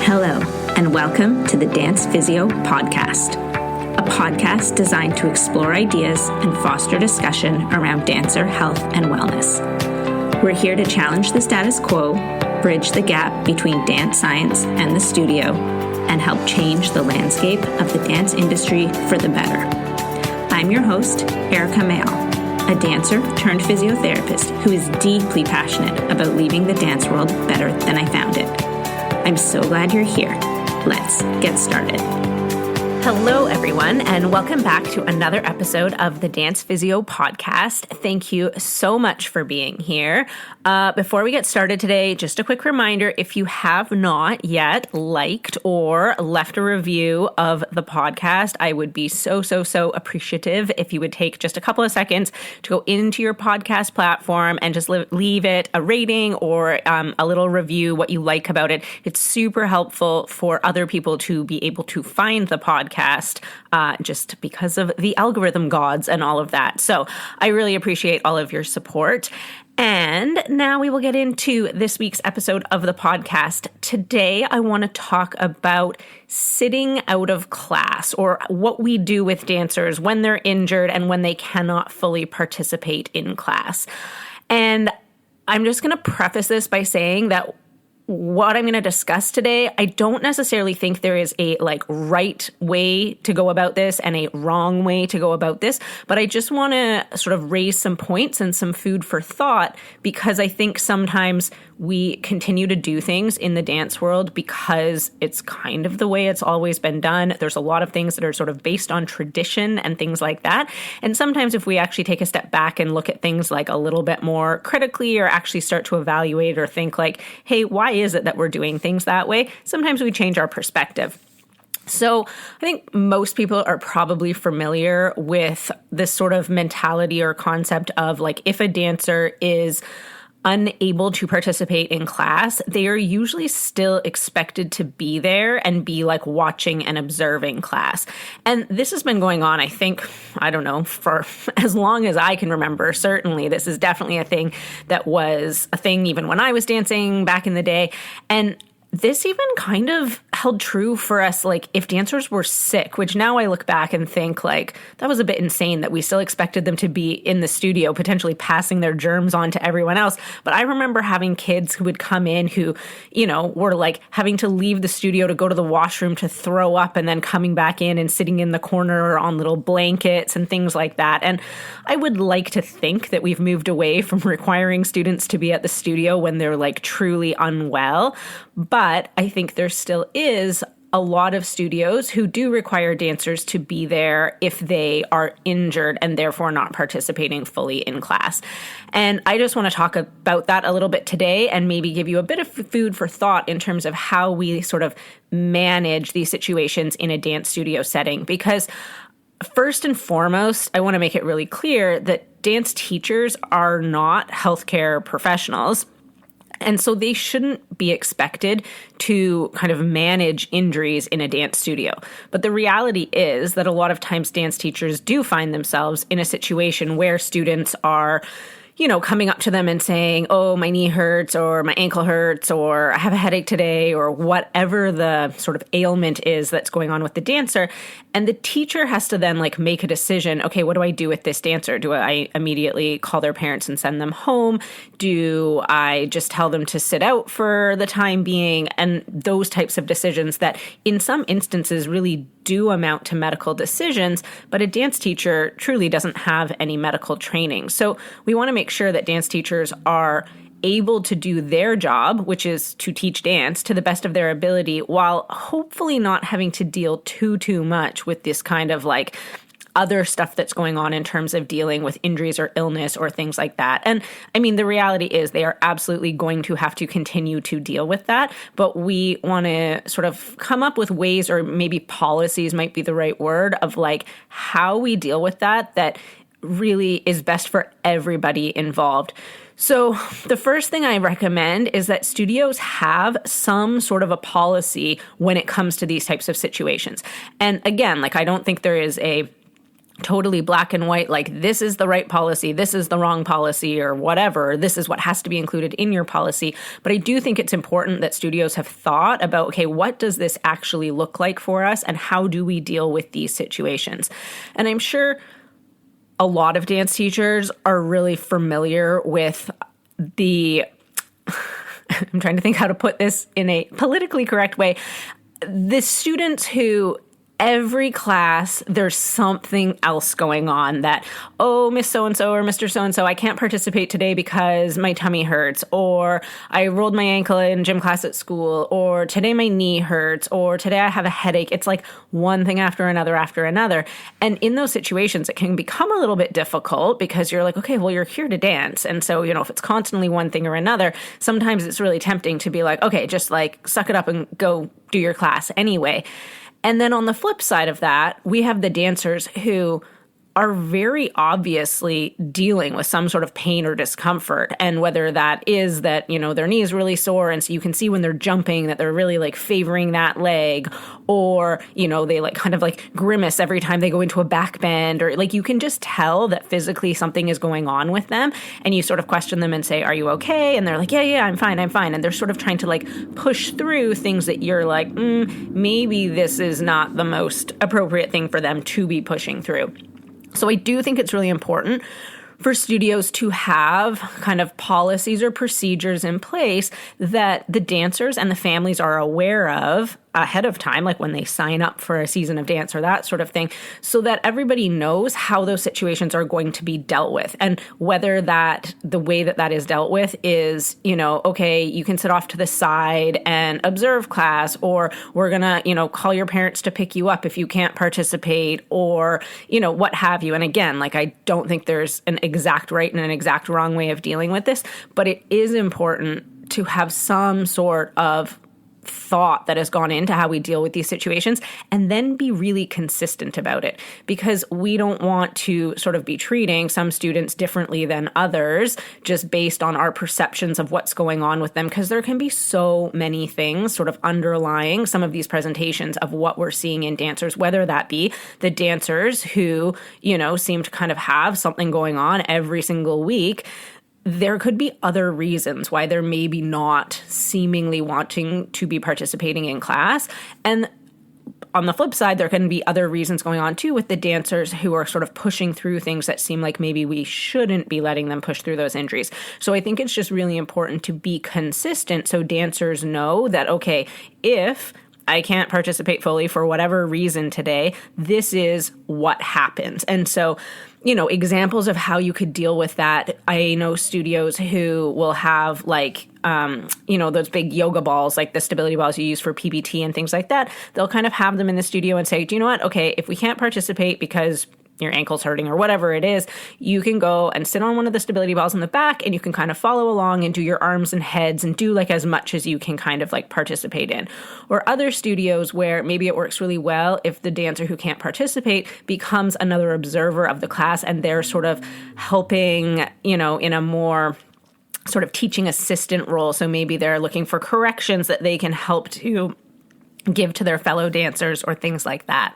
Hello, and welcome to the Dance Physio Podcast, a podcast designed to explore ideas and foster discussion around dancer health and wellness. We're here to challenge the status quo, bridge the gap between dance science and the studio, and help change the landscape of the dance industry for the better. I'm your host, Erika Mayall, a dancer turned physiotherapist who is deeply passionate about leaving the dance world better than I found it. I'm so glad you're here. Let's get started. Hello, everyone, and welcome back to another episode of the Dance Physio Podcast. Thank you so much for being here. Before we get started today, just a quick reminder, if you have not yet liked or left a review of the podcast, I would be so appreciative if you would take just a couple of seconds to go into your podcast platform and just leave it a rating or a little review, what you like about it. It's super helpful for other people to be able to find the podcast. Just because of the algorithm gods and all of that. So I really appreciate all of your support. And now we will get into this week's episode of the podcast. Today, I want to talk about sitting out of class, or what we do with dancers when they're injured and when they cannot fully participate in class. And I'm just going to preface this by saying that what I'm going to discuss today, I don't necessarily think there is a right way to go about this and a wrong way to go about this, but I just want to sort of raise some points and some food for thought, because I think sometimes we continue to do things in the dance world because it's kind of the way it's always been done. There's a lot of things that are sort of based on tradition and things like that. And sometimes if we actually take a step back and look at things like a little bit more critically, or actually start to evaluate or think like, hey, why is it that we're doing things that way? Sometimes we change our perspective. So I think most people are probably familiar with this sort of mentality or concept of like, if a dancer is unable to participate in class, they are usually still expected to be there and be like watching and observing class. And this has been going on, I think, I don't know, for as long as I can remember. Certainly, this is definitely a thing that was a thing even when I was dancing back in the day. And this even kind of held true for us, like if dancers were sick, which now I look back and think like that was a bit insane that we still expected them to be in the studio, potentially passing their germs on to everyone else. But I remember having kids who would come in who, you know, were like having to leave the studio to go to the washroom to throw up, and then coming back in and sitting in the corner on little blankets and things like that. And I would like to think that we've moved away from requiring students to be at the studio when they're like truly unwell. But I think there still is a lot of studios who do require dancers to be there if they are injured and therefore not participating fully in class. And I just want to talk about that a little bit today and maybe give you a bit of food for thought in terms of how we sort of manage these situations in a dance studio setting. Because first and foremost, I want to make it really clear that dance teachers are not healthcare professionals. And so they shouldn't be expected to kind of manage injuries in a dance studio. But the reality is that a lot of times dance teachers do find themselves in a situation where students are, you know, coming up to them and saying, oh, my knee hurts, or my ankle hurts, or I have a headache today, or whatever the sort of ailment is that's going on with the dancer. And the teacher has to then like make a decision. Okay, what do I do with this dancer? Do I immediately call their parents and send them home? Do I just tell them to sit out for the time being? And those types of decisions that in some instances really do amount to medical decisions, but a dance teacher truly doesn't have any medical training. So we want to make sure that dance teachers are able to do their job, which is to teach dance to the best of their ability, while hopefully not having to deal too much with this kind of like other stuff that's going on in terms of dealing with injuries or illness or things like that. And I mean, the reality is they are absolutely going to have to continue to deal with that, but we want to sort of come up with ways, or maybe policies might be the right word, of like how we deal with that really is best for everybody involved. So the first thing I recommend is that studios have some sort of a policy when it comes to these types of situations. And again, like I don't think there is a totally black and white, like this is the right policy, this is the wrong policy, or whatever, this is what has to be included in your policy. But I do think it's important that studios have thought about, okay, what does this actually look like for us, and how do we deal with these situations? And I'm sure a lot of dance teachers are really familiar with the I'm trying to think how to put this in a politically correct way. The students who every class, there's something else going on that, oh, Miss So-and-so or Mr. So-and-so, I can't participate today because my tummy hurts, or I rolled my ankle in gym class at school, or today my knee hurts, or today I have a headache. It's like one thing after another after another. And in those situations, it can become a little bit difficult because you're like, okay, well, you're here to dance. And so, if it's constantly one thing or another, sometimes it's really tempting to be like, okay, just like suck it up and go do your class anyway. And then on the flip side of that, we have the dancers who are very obviously dealing with some sort of pain or discomfort. And whether that is that, their knee is really sore, and so you can see when they're jumping that they're really like favoring that leg, or, they like kind of like grimace every time they go into a back bend, or like you can just tell that physically something is going on with them. And you sort of question them and say, are you okay? And they're like, yeah, I'm fine. And they're sort of trying to like push through things that you're like, maybe this is not the most appropriate thing for them to be pushing through. So I do think it's really important for studios to have kind of policies or procedures in place that the dancers and the families are aware of ahead of time, like when they sign up for a season of dance or that sort of thing, so that everybody knows how those situations are going to be dealt with. And whether that the way that is dealt with is, okay, you can sit off to the side and observe class, or we're going to, call your parents to pick you up if you can't participate, or, what have you. And again, like, I don't think there's an exact right and an exact wrong way of dealing with this, but it is important to have some sort of thought that has gone into how we deal with these situations, and then be really consistent about it, because we don't want to sort of be treating some students differently than others just based on our perceptions of what's going on with them, because there can be so many things sort of underlying some of these presentations of what we're seeing in dancers, whether that be the dancers who, seem to kind of have something going on every single week. There could be other reasons why they're maybe not seemingly wanting to be participating in class. And on the flip side, there can be other reasons going on too with the dancers who are sort of pushing through things that seem like maybe we shouldn't be letting them push through those injuries. So I think it's just really important to be consistent so dancers know that, okay, if I can't participate fully for whatever reason today, this is what happens. And so, examples of how you could deal with that. I know studios who will have like, those big yoga balls, like the stability balls you use for PBT and things like that. They'll kind of have them in the studio and say, do you know what? Okay, if we can't participate because your ankle's hurting or whatever it is, you can go and sit on one of the stability balls in the back, and you can kind of follow along and do your arms and heads and do like as much as you can kind of like participate in. Or other studios where maybe it works really well if the dancer who can't participate becomes another observer of the class, and they're sort of helping, in a more sort of teaching assistant role. So maybe they're looking for corrections that they can help to give to their fellow dancers or things like that.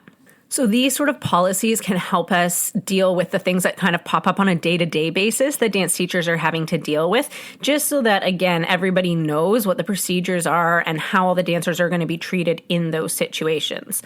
So these sort of policies can help us deal with the things that kind of pop up on a day-to-day basis that dance teachers are having to deal with, just so that, again, everybody knows what the procedures are and how all the dancers are going to be treated in those situations.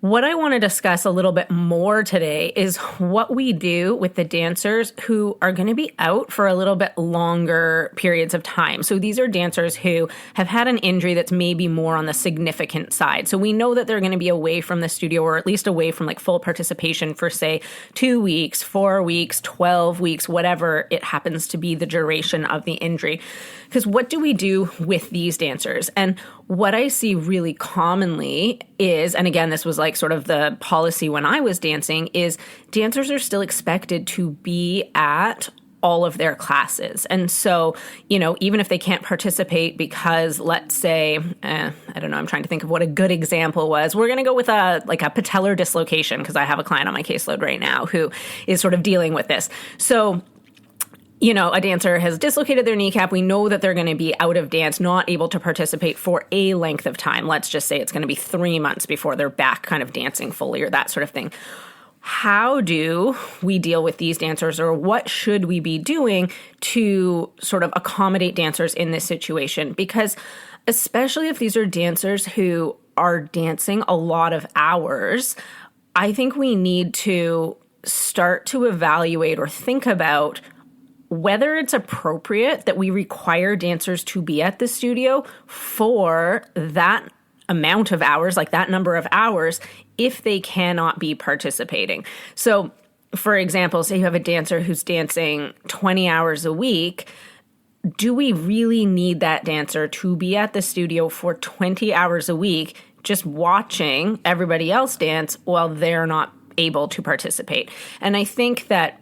What I want to discuss a little bit more today is what we do with the dancers who are going to be out for a little bit longer periods of time. So these are dancers who have had an injury that's maybe more on the significant side. So we know that they're going to be away from the studio, or at least away from like full participation for, say, 2 weeks, 4 weeks, 12 weeks, whatever it happens to be the duration of the injury. Because what do we do with these dancers? And what I see really commonly is, and again, this was like sort of the policy when I was dancing, is dancers are still expected to be at all of their classes. And so, even if they can't participate because, let's say, I don't know, I'm trying to think of what a good example was. We're going to go with a patellar dislocation, because I have a client on my caseload right now who is sort of dealing with this. So, a dancer has dislocated their kneecap. We know that they're going to be out of dance, not able to participate for a length of time. Let's just say it's going to be 3 months before they're back kind of dancing fully, or that sort of thing. how do we deal with these dancers, or what should we be doing to sort of accommodate dancers in this situation? Because especially if these are dancers who are dancing a lot of hours, I think we need to start to evaluate or think about whether it's appropriate that we require dancers to be at the studio for that amount of hours, like that number of hours, if they cannot be participating. So, for example, say you have a dancer who's dancing 20 hours a week. Do we really need that dancer to be at the studio for 20 hours a week just watching everybody else dance while they're not able to participate? And I think that,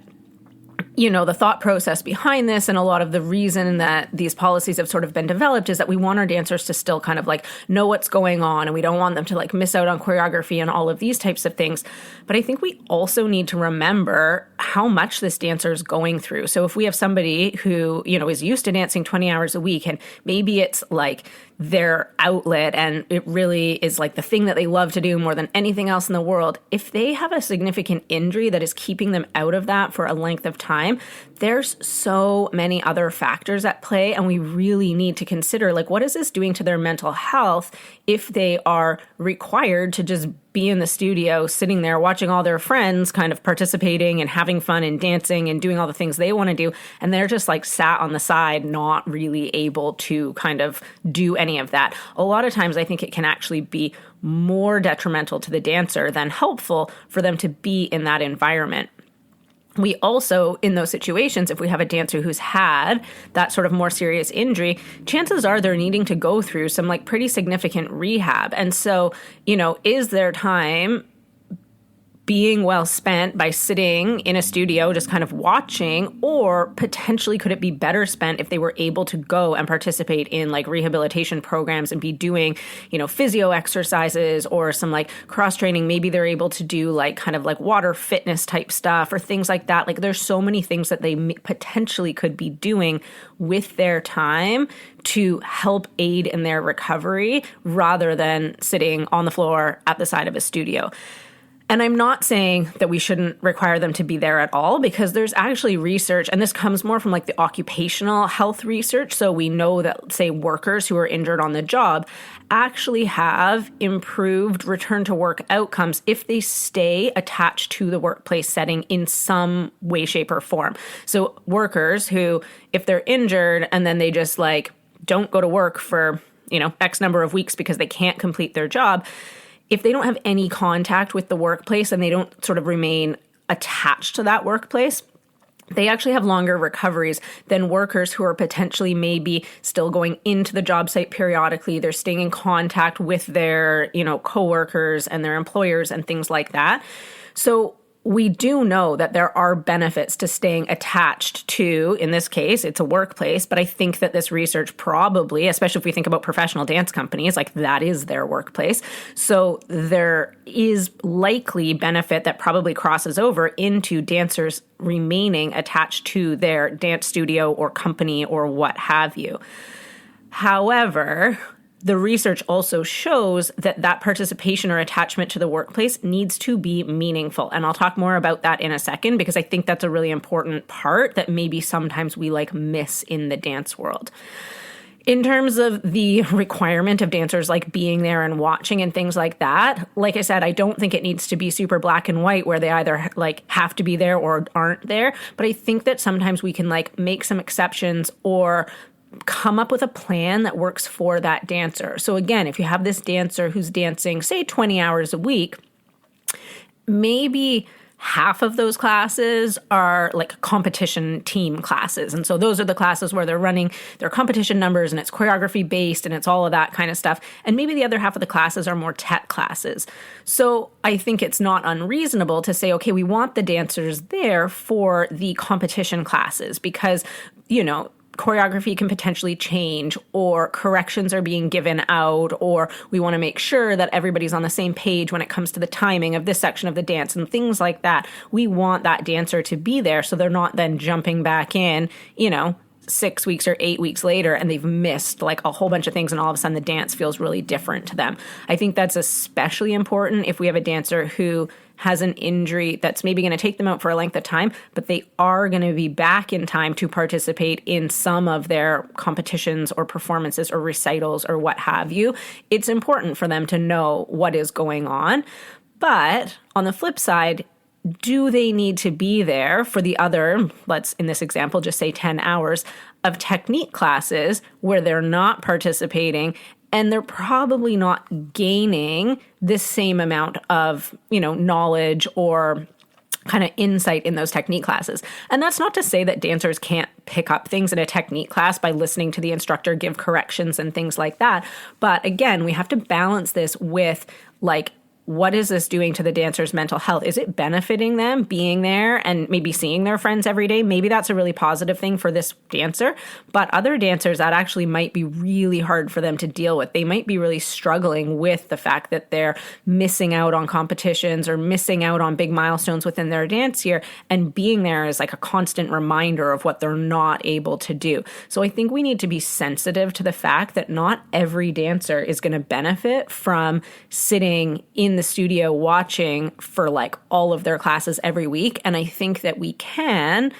you know, the thought process behind this and a lot of the reason that these policies have sort of been developed is that we want our dancers to still kind of like know what's going on, and we don't want them to like miss out on choreography and all of these types of things. But I think we also need to remember how much this dancer is going through. So if we have somebody who, you know, is used to dancing 20 hours a week, and maybe it's like their outlet and it really is like the thing that they love to do more than anything else in the world, if they have a significant injury that is keeping them out of that for a length of time, there's so many other factors at play, and we really need to consider, like, what is this doing to their mental health if they are required to just be in the studio sitting there watching all their friends kind of participating and having fun and dancing and doing all the things they want to do, and they're just like sat on the side not really able to kind of do any of that. A lot of times I think it can actually be more detrimental to the dancer than helpful for them to be in that environment. We also, in those situations, if we have a dancer who's had that sort of more serious injury, chances are they're needing to go through some like pretty significant rehab. And so, you know, is there time being well spent by sitting in a studio just kind of watching, or potentially could it be better spent if they were able to go and participate in like rehabilitation programs and be doing, you know, physio exercises or some like cross training? Maybe they're able to do like kind of like water fitness type stuff or things like that. Like there's so many things that they potentially could be doing with their time to help aid in their recovery rather than sitting on the floor at the side of a studio. And I'm not saying that we shouldn't require them to be there at all, because there's actually research, and this comes more from like the occupational health research. So we know that, say, workers who are injured on the job actually have improved return to work outcomes if they stay attached to the workplace setting in some way, shape, or form. So workers who, if they're injured and then they just like don't go to work for, you know, X number of weeks because they can't complete their job, if they don't have any contact with the workplace and they don't sort of remain attached to that workplace, they actually have longer recoveries than workers who are potentially maybe still going into the job site periodically. They're staying in contact with their, you know, coworkers and their employers and things like that. So we do know that there are benefits to staying attached to, in this case, it's a workplace, but I think that this research probably, especially if we think about professional dance companies, like that is their workplace. So there is likely benefit that probably crosses over into dancers remaining attached to their dance studio or company or what have you. However, the research also shows that that participation or attachment to the workplace needs to be meaningful. And I'll talk more about that in a second, because I think that's a really important part that maybe sometimes we like miss in the dance world. In terms of the requirement of dancers like being there and watching and things like that, like I said, I don't think it needs to be super black and white where they either like have to be there or aren't there. But I think that sometimes we can like make some exceptions or come up with a plan that works for that dancer. So again, if you have this dancer who's dancing, say 20 hours a week, maybe half of those classes are like competition team classes. And so those are the classes where they're running their competition numbers and it's choreography based and it's all of that kind of stuff. And maybe the other half of the classes are more tech classes. So I think it's not unreasonable to say, okay, we want the dancers there for the competition classes because, you know, choreography can potentially change, or corrections are being given out, or we want to make sure that everybody's on the same page when it comes to the timing of this section of the dance and things like that. We want that dancer to be there so they're not then jumping back in, you know, 6 weeks or 8 weeks later and they've missed like a whole bunch of things and all of a sudden the dance feels really different to them. I think that's especially important if we have a dancer who has an injury that's maybe going to take them out for a length of time, but they are going to be back in time to participate in some of their competitions or performances or recitals or what have you. It's important for them to know what is going on. But on the flip side, do they need to be there for the other, let's in this example just say 10 hours of technique classes where they're not participating and they're probably not gaining the same amount of, knowledge or kind of insight in those technique classes. And that's not to say that dancers can't pick up things in a technique class by listening to the instructor give corrections and things like that. But again, we have to balance this with like, what is this doing to the dancer's mental health? Is it benefiting them being there and maybe seeing their friends every day? Maybe that's a really positive thing for this dancer, but other dancers, that actually might be really hard for them to deal with. They might be really struggling with the fact that they're missing out on competitions or missing out on big milestones within their dance year, and being there is like a constant reminder of what they're not able to do. So I think we need to be sensitive to the fact that not every dancer is going to benefit from sitting in the studio watching for like all of their classes every week. And I think that we can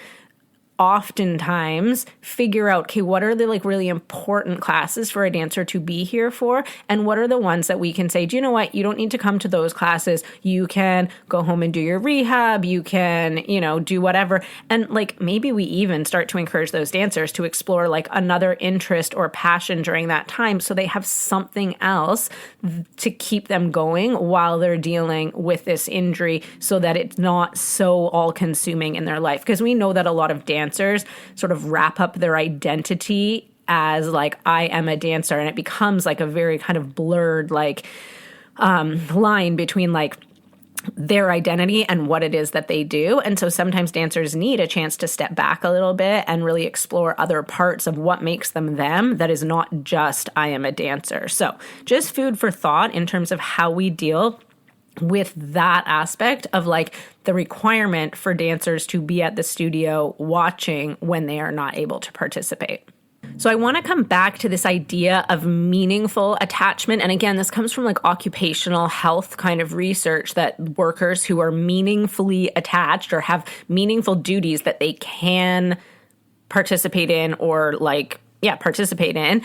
oftentimes figure out, okay, what are the like really important classes for a dancer to be here for? And what are the ones that we can say, do you know what? You don't need to come to those classes. You can go home and do your rehab. You can, do whatever. And like, maybe we even start to encourage those dancers to explore like another interest or passion during that time. So they have something else to keep them going while they're dealing with this injury so that it's not so all consuming in their life. Because we know that a lot of dancers sort of wrap up their identity as like, I am a dancer, and it becomes like a very kind of blurred like line between like their identity and what it is that they do. And so sometimes dancers need a chance to step back a little bit and really explore other parts of what makes them them that is not just I am a dancer. So just food for thought in terms of how we deal with that aspect of like the requirement for dancers to be at the studio watching when they are not able to participate. So I want to come back to this idea of meaningful attachment. And again, this comes from like occupational health kind of research that workers who are meaningfully attached or have meaningful duties that they can participate in or participate in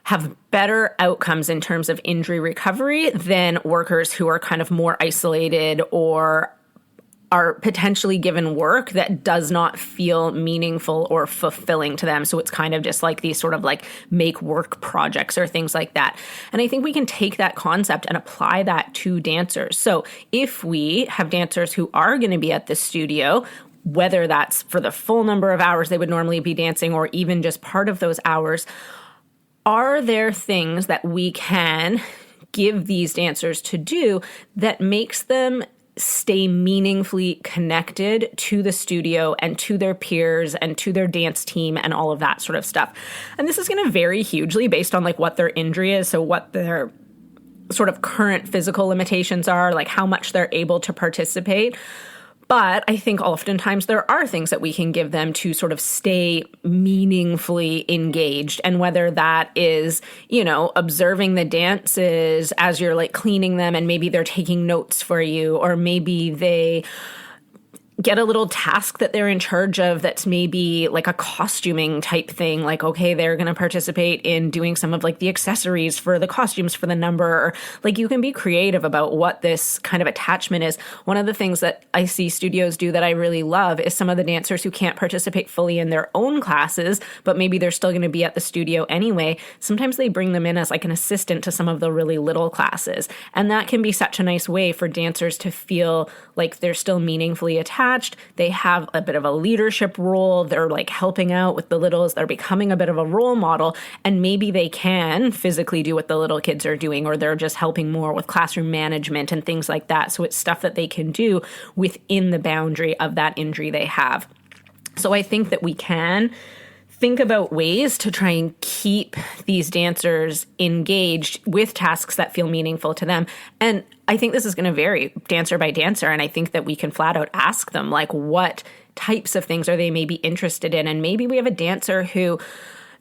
have better outcomes in terms of injury recovery than workers who are kind of more isolated or are potentially given work that does not feel meaningful or fulfilling to them. So it's kind of just like these sort of like make work projects or things like that. And I think we can take that concept and apply that to dancers. So if we have dancers who are going to be at the studio, whether that's for the full number of hours they would normally be dancing or even just part of those hours, are there things that we can give these dancers to do that makes them stay meaningfully connected to the studio and to their peers and to their dance team and all of that sort of stuff? And this is going to vary hugely based on like what their injury is. So what their sort of current physical limitations are, like how much they're able to participate. But I think oftentimes there are things that we can give them to sort of stay meaningfully engaged. And whether that is, observing the dances as you're like cleaning them and maybe they're taking notes for you, or maybe they get a little task that they're in charge of that's maybe like a costuming type thing. Like, okay, they're going to participate in doing some of like the accessories for the costumes for the number. Or like you can be creative about what this kind of attachment is. One of the things that I see studios do that I really love is some of the dancers who can't participate fully in their own classes, but maybe they're still going to be at the studio anyway. Sometimes they bring them in as like an assistant to some of the really little classes. And that can be such a nice way for dancers to feel like they're still meaningfully attached. They have a bit of a leadership role. They're like helping out with the littles. They're becoming a bit of a role model. And maybe they can physically do what the little kids are doing, or they're just helping more with classroom management and things like that. So it's stuff that they can do within the boundary of that injury they have. So I think that we can think about ways to try and keep these dancers engaged with tasks that feel meaningful to them. And I think this is going to vary dancer by dancer. And I think that we can flat out ask them, like, what types of things are they maybe interested in? And maybe we have a dancer who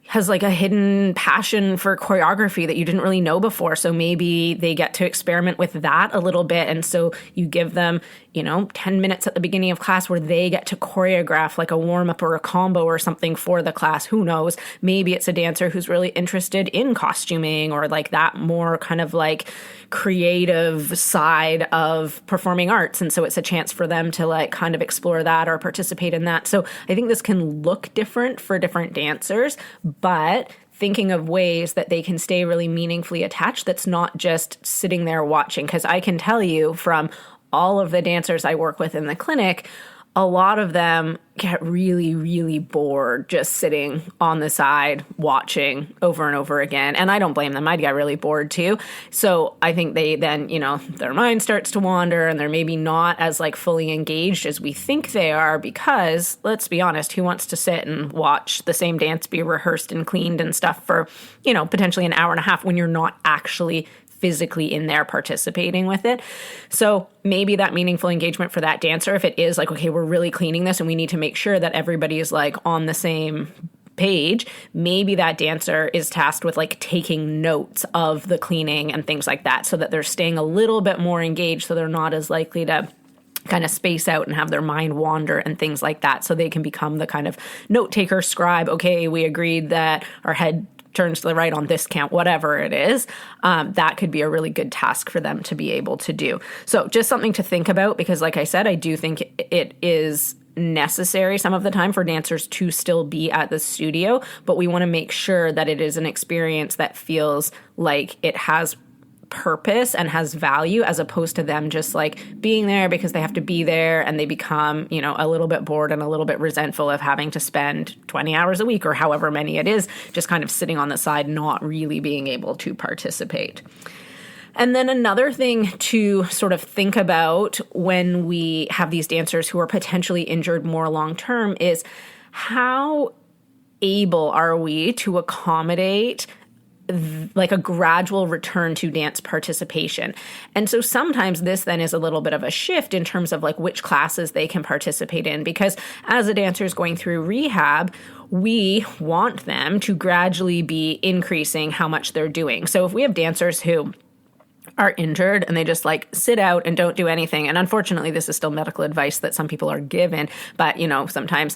has like a hidden passion for choreography that you didn't really know before. So maybe they get to experiment with that a little bit. And so you give them, 10 minutes at the beginning of class where they get to choreograph like a warm up or a combo or something for the class. Who knows? Maybe it's a dancer who's really interested in costuming or like that more kind of like creative side of performing arts. And so it's a chance for them to like kind of explore that or participate in that. So I think this can look different for different dancers, but thinking of ways that they can stay really meaningfully attached that's not just sitting there watching. Because I can tell you from all of the dancers I work with in the clinic, a lot of them get really, really bored just sitting on the side watching over and over again. And I don't blame them. I'd get really bored too. So I think they then, their mind starts to wander and they're maybe not as like fully engaged as we think they are because, let's be honest, who wants to sit and watch the same dance be rehearsed and cleaned and stuff for, potentially an hour and a half when you're not actually physically in there participating with it. So maybe that meaningful engagement for that dancer, if it is like, okay, we're really cleaning this and we need to make sure that everybody is like on the same page, maybe that dancer is tasked with like taking notes of the cleaning and things like that so that they're staying a little bit more engaged so they're not as likely to kind of space out and have their mind wander and things like that. So they can become the kind of note taker scribe. Okay, we agreed that our head turns to the right on this count, whatever it is, that could be a really good task for them to be able to do. So just something to think about because like I said, I do think it is necessary some of the time for dancers to still be at the studio, but we want to make sure that it is an experience that feels like it has purpose and has value as opposed to them just like being there because they have to be there and they become, a little bit bored and a little bit resentful of having to spend 20 hours a week or however many it is, just kind of sitting on the side, not really being able to participate. And then another thing to sort of think about when we have these dancers who are potentially injured more long-term is how able are we to accommodate like a gradual return to dance participation. And so sometimes this then is a little bit of a shift in terms of like which classes they can participate in, because as a dancer is going through rehab, we want them to gradually be increasing how much they're doing. So if we have dancers who are injured and they just like sit out and don't do anything, and unfortunately this is still medical advice that some people are given, but sometimes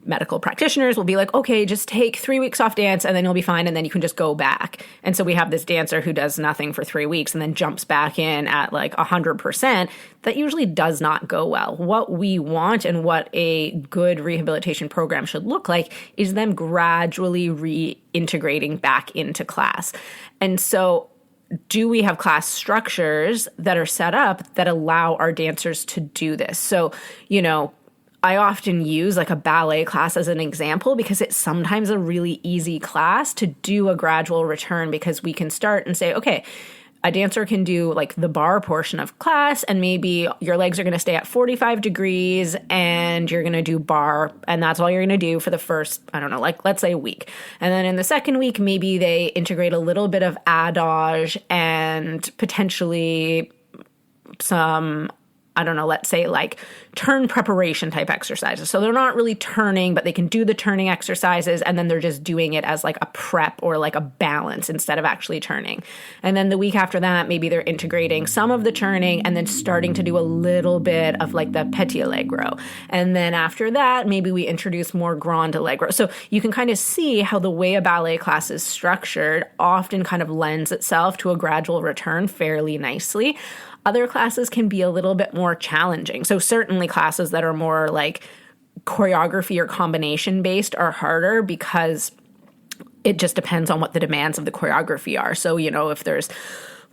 medical practitioners will be like, okay, just take 3 weeks off dance and then you'll be fine and then you can just go back. And so we have this dancer who does nothing for 3 weeks and then jumps back in at like 100%. That usually does not go well. What we want and what a good rehabilitation program should look like is them gradually reintegrating back into class. And so do we have class structures that are set up that allow our dancers to do this? So, I often use like a ballet class as an example because it's sometimes a really easy class to do a gradual return because we can start and say, okay, a dancer can do like the bar portion of class and maybe your legs are going to stay at 45 degrees and you're going to do bar and that's all you're going to do for the first, like let's say a week. And then in the second week, maybe they integrate a little bit of adage and potentially some let's say like turn preparation type exercises. So they're not really turning, but they can do the turning exercises and then they're just doing it as like a prep or like a balance instead of actually turning. And then the week after that, maybe they're integrating some of the turning and then starting to do a little bit of like the petit allegro. And then after that, maybe we introduce more grand allegro. So you can kind of see how the way a ballet class is structured often kind of lends itself to a gradual return fairly nicely. Other classes can be a little bit more challenging. So certainly classes that are more like choreography or combination based are harder because it just depends on what the demands of the choreography are. So, if there's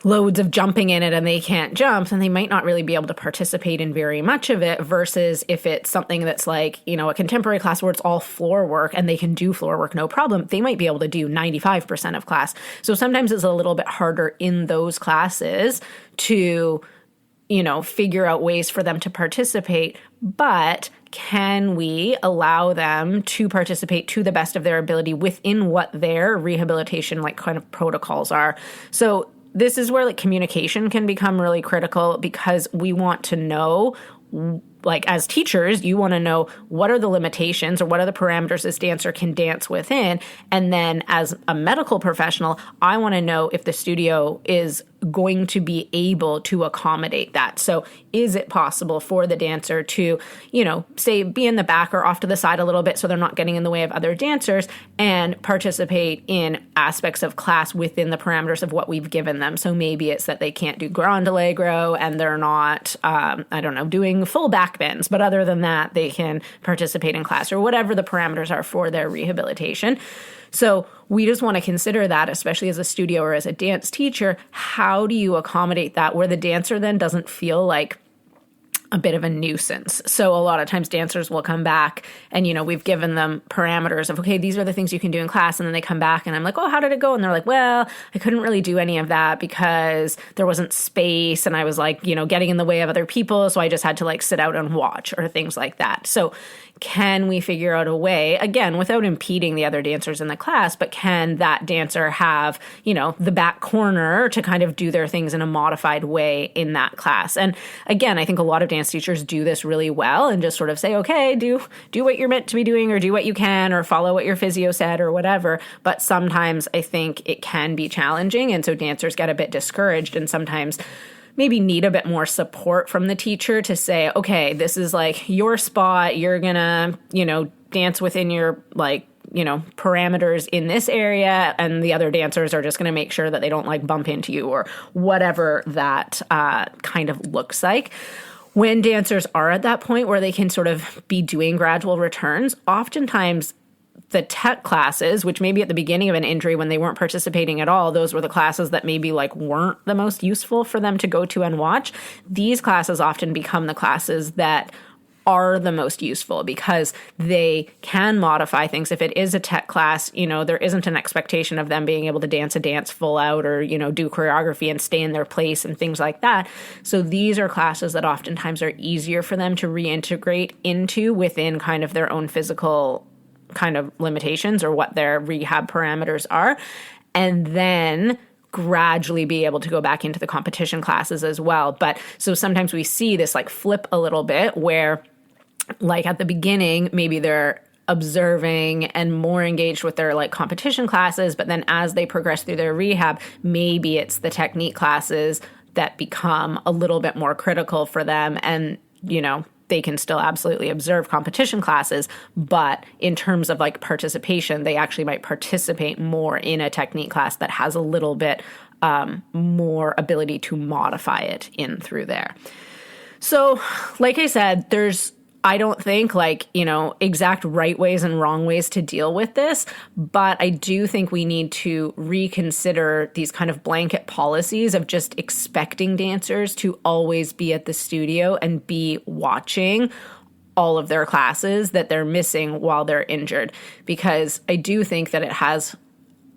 loads of jumping in it and they can't jump, then they might not really be able to participate in very much of it versus if it's something that's like, a contemporary class where it's all floor work and they can do floor work no problem, they might be able to do 95% of class. So sometimes it's a little bit harder in those classes to, figure out ways for them to participate. But can we allow them to participate to the best of their ability within what their rehabilitation like kind of protocols are? So this is where like communication can become really critical, because we want to know, like as teachers, you want to know what are the limitations or what are the parameters this dancer can dance within. And then as a medical professional, I want to know if the studio is going to be able to accommodate that. So is it possible for the dancer to, say be in the back or off to the side a little bit so they're not getting in the way of other dancers, and participate in aspects of class within the parameters of what we've given them? So maybe it's that they can't do grand allegro and they're not, doing full back bends, but other than that, they can participate in class, or whatever the parameters are for their rehabilitation. So we just want to consider that, especially as a studio or as a dance teacher. How do you accommodate that where the dancer then doesn't feel like a bit of a nuisance? So a lot of times dancers will come back and, we've given them parameters of, okay, these are the things you can do in class. And then they come back and I'm like, oh, how did it go? And they're like, well, I couldn't really do any of that because there wasn't space. And I was like, getting in the way of other people. So I just had to like sit out and watch, or things like that. So can we figure out a way, again, without impeding the other dancers in the class, but can that dancer have, the back corner to kind of do their things in a modified way in that class? And again, I think a lot of dance teachers do this really well and just sort of say, okay, do what you're meant to be doing, or do what you can, or follow what your physio said, or whatever. But sometimes I think it can be challenging. And so dancers get a bit discouraged, and sometimes maybe need a bit more support from the teacher to say, okay, this is like your spot. You're gonna, dance within your parameters in this area, and the other dancers are just going to make sure that they don't like bump into you, or whatever that kind of looks like. When dancers are at that point where they can sort of be doing gradual returns, oftentimes the tech classes, which maybe at the beginning of an injury when they weren't participating at all, those were the classes that maybe like weren't the most useful for them to go to and watch. These classes often become the classes that are the most useful, because they can modify things. If it is a tech class, there isn't an expectation of them being able to dance a dance full out, or, do choreography and stay in their place and things like that. So these are classes that oftentimes are easier for them to reintegrate into within kind of their own physical kind of limitations, or what their rehab parameters are. And then gradually be able to go back into the competition classes as well. But so sometimes we see this like flip a little bit, where like at the beginning, maybe they're observing and more engaged with their like competition classes, but then as they progress through their rehab, maybe it's the technique classes that become a little bit more critical for them. And, they can still absolutely observe competition classes, but in terms of like participation, they actually might participate more in a technique class that has a little bit more ability to modify it in through there. So like I said, I don't think exact right ways and wrong ways to deal with this, but I do think we need to reconsider these kind of blanket policies of just expecting dancers to always be at the studio and be watching all of their classes that they're missing while they're injured, because I do think that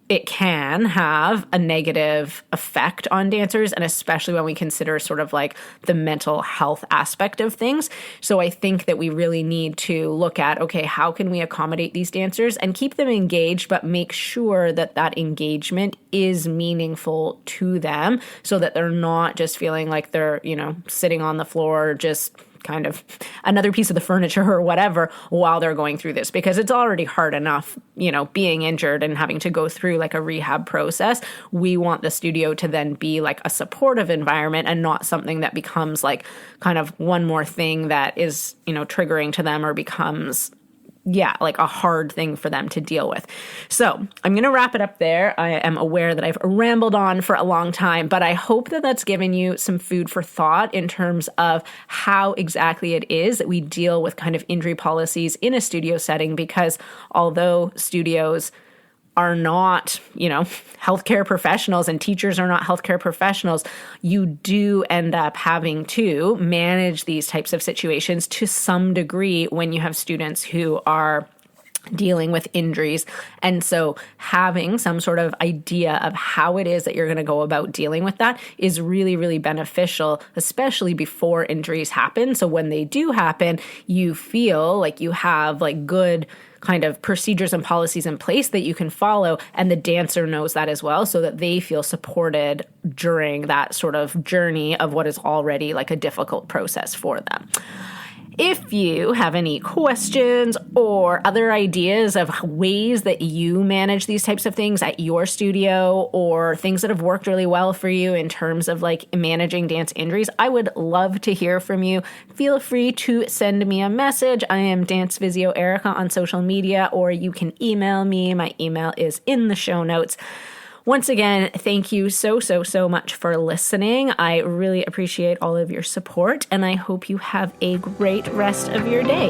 it can have a negative effect on dancers, and especially when we consider sort of like the mental health aspect of things. So I think that we really need to look at, okay, how can we accommodate these dancers and keep them engaged, but make sure that that engagement is meaningful to them, so that they're not just feeling like they're, sitting on the floor, just kind of another piece of the furniture or whatever while they're going through this, because it's already hard enough, being injured and having to go through like a rehab process. We want the studio to then be like a supportive environment, and not something that becomes like kind of one more thing that is, triggering to them, or becomes like a hard thing for them to deal with. So I'm going to wrap it up there. I am aware that I've rambled on for a long time, but I hope that that's given you some food for thought in terms of how exactly it is that we deal with kind of injury policies in a studio setting, because although studios are not, healthcare professionals, and teachers are not healthcare professionals, you do end up having to manage these types of situations to some degree when you have students who are dealing with injuries. And so having some sort of idea of how it is that you're going to go about dealing with that is really, really beneficial, especially before injuries happen. So when they do happen, you feel like you have like good kind of procedures and policies in place that you can follow, and the dancer knows that as well, so that they feel supported during that sort of journey of what is already like a difficult process for them. If you have any questions or other ideas of ways that you manage these types of things at your studio, or things that have worked really well for you in terms of like managing dance injuries, I would love to hear from you. Feel free to send me a message. I am Dance Physio Erika on social media, or you can email me. My email is in the show notes. Once again, thank you so much for listening. I really appreciate all of your support, and I hope you have a great rest of your day.